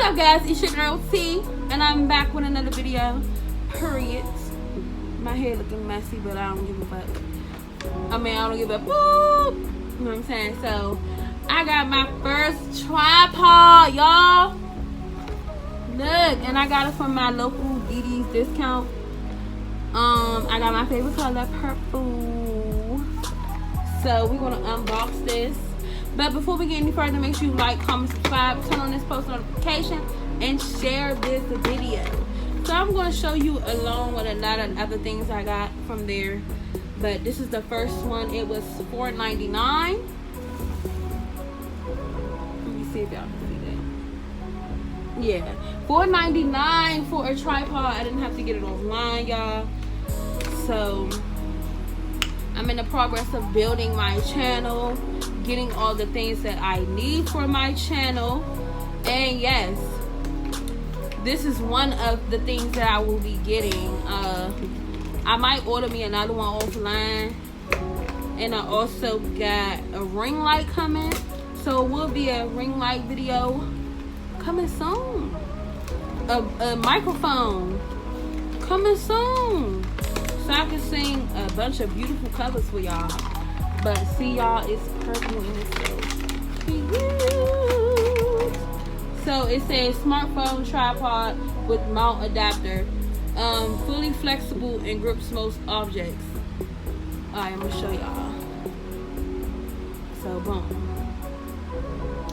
up, guys? It's your girl T, and I'm back with another video. Period. My hair looking messy, but I don't give a fuck. I don't give a boop. You know what I'm saying? So I got my first tripod, y'all. Look, and I got it from my local DD's discount. I got my favorite color, purple. So we're gonna unbox this. But before we get any further, make sure you like, comment, subscribe, turn on this post notification, and share this video. So I'm gonna show you along with a lot of other things I got from there. But this is the first one. It was $4.99. Let me see if y'all can see that. Yeah, $4.99 for a tripod. I didn't have to get it online, y'all. So I'm in the progress of building my channel, getting all the things that I need for my channel. And yes, this is one of the things that I will be getting. I might order me another one offline. And I also got a ring light coming. So it will be a ring light video coming soon. A microphone coming soon. So I can sing a bunch of beautiful covers for y'all. But see, y'all, it's purple and it's so cute. So it says smartphone tripod with mount adapter. Fully flexible and grips most objects. Alright, I'm gonna show y'all. So boom.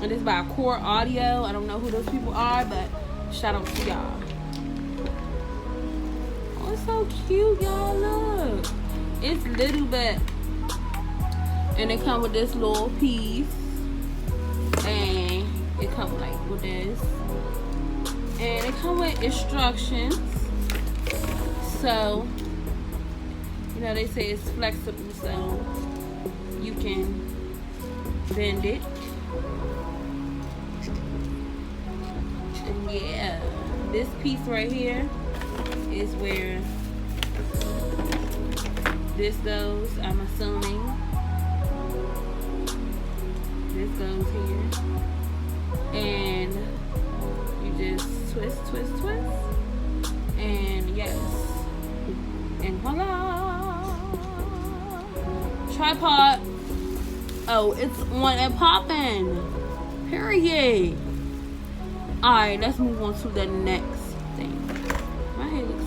And it's by Core Audio. I don't know who those people are, but shout out to y'all. Oh, it's so cute, y'all. Look. It's little bit. And it come with this little piece. And it come like with this. And it come with instructions. So, you know, they say it's flexible, so you can bend it. And yeah, this piece right here is where this goes, I'm assuming. This goes here. And you just twist, twist, twist. And yes. And voila! Tripod. Oh, it's on and popping. Period. Alright, let's move on to the next thing. My hair looks.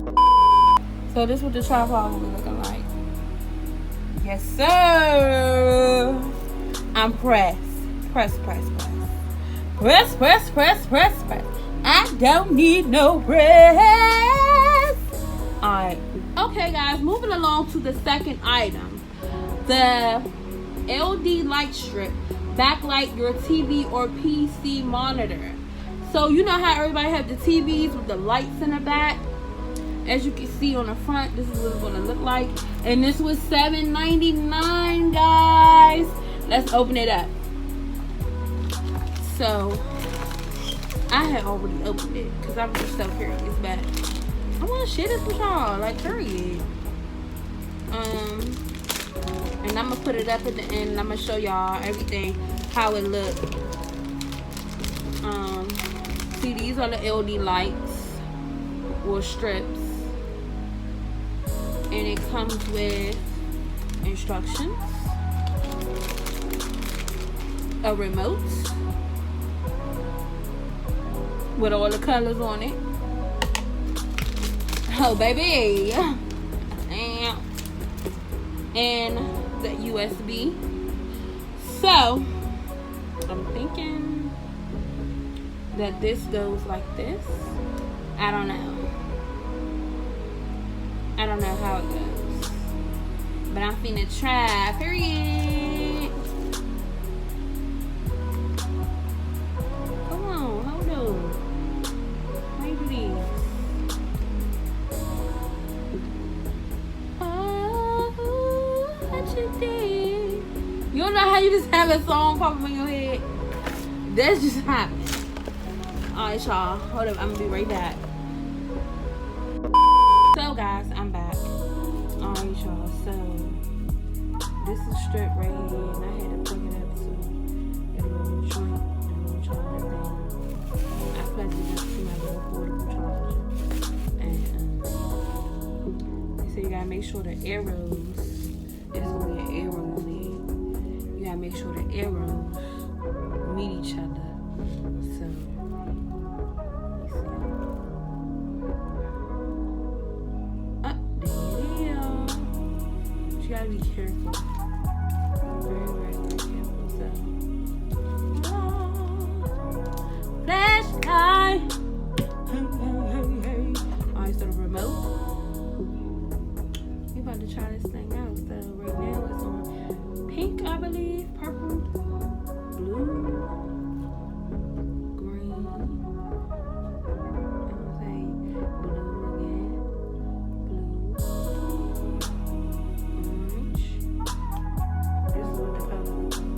So this is what the tripod will be looking like. Yes, sir. I'm pressed. Press, press, press. Press, press, press, press, press. I don't need no press. Alright. Okay, guys, moving along to the second item. The LD light strip. Backlight your TV or PC monitor. So you know how everybody have the TVs with the lights in the back? As you can see on the front, this is what it's gonna look like. And this was $7.99, guys. Let's open it up. So I had already opened it because I'm just so curious, but I want to share this with y'all, like, period. And I'm gonna put it up at the end, and I'm gonna show y'all everything, how it looks. See, these are the LD lights or strips, and it comes with instructions, a remote with all the colors on it. Oh, baby. And the USB. So, I'm thinking that this goes like this. I don't know. I don't know how it goes. But I'm finna try. Period. Come on, hold on. Maybe these. You don't know how you just have a song popping in your head? That's just happening. Alright, y'all. Hold up. I'm gonna be right back. So, guys, I'm back. Alright, y'all. So, this is strip right here. And I had to plug it up to get a little joint and a little joint and everything. I plugged it up make sure the arrows, it's gonna be an arrow on it. You gotta make sure the arrows meet each other. So, there it is. You gotta be careful. Very, very, very careful. So, flashlight. Alright, so the remote. We about to try this thing out. So right now it's on pink, I believe, purple, blue, green. I'm gonna say blue again, blue, orange. This is what the color looks like.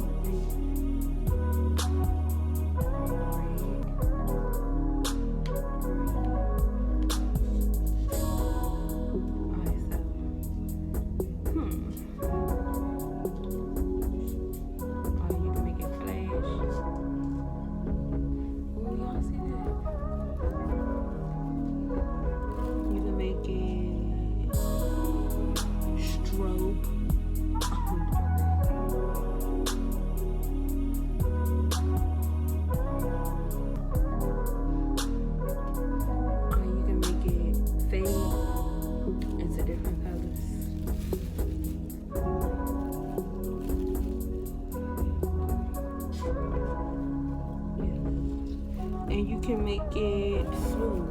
And you can make it smooth.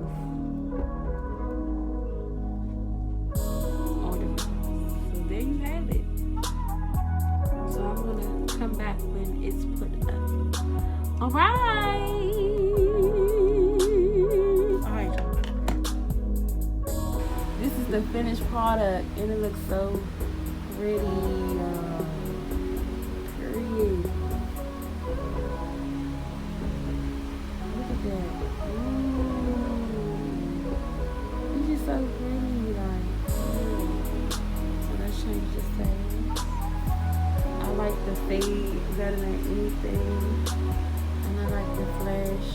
So there you have it. So I'm gonna come back when it's put up. Alright, y'all. This is the finished product and it looks so pretty. Period. This is so pretty, like. So let's change the fade. I like the fade better than anything, and I like the flash.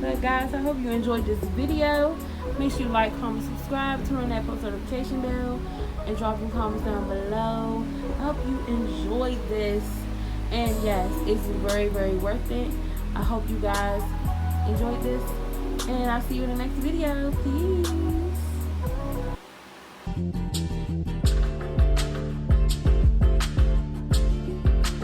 But guys, I hope you enjoyed this video. Make sure you like, comment, subscribe, turn on that post notification bell, and drop some comments down below. I hope you enjoyed this. And yes, it's very, very worth it. I hope you guys enjoyed this. And I'll see you in the next video. Peace.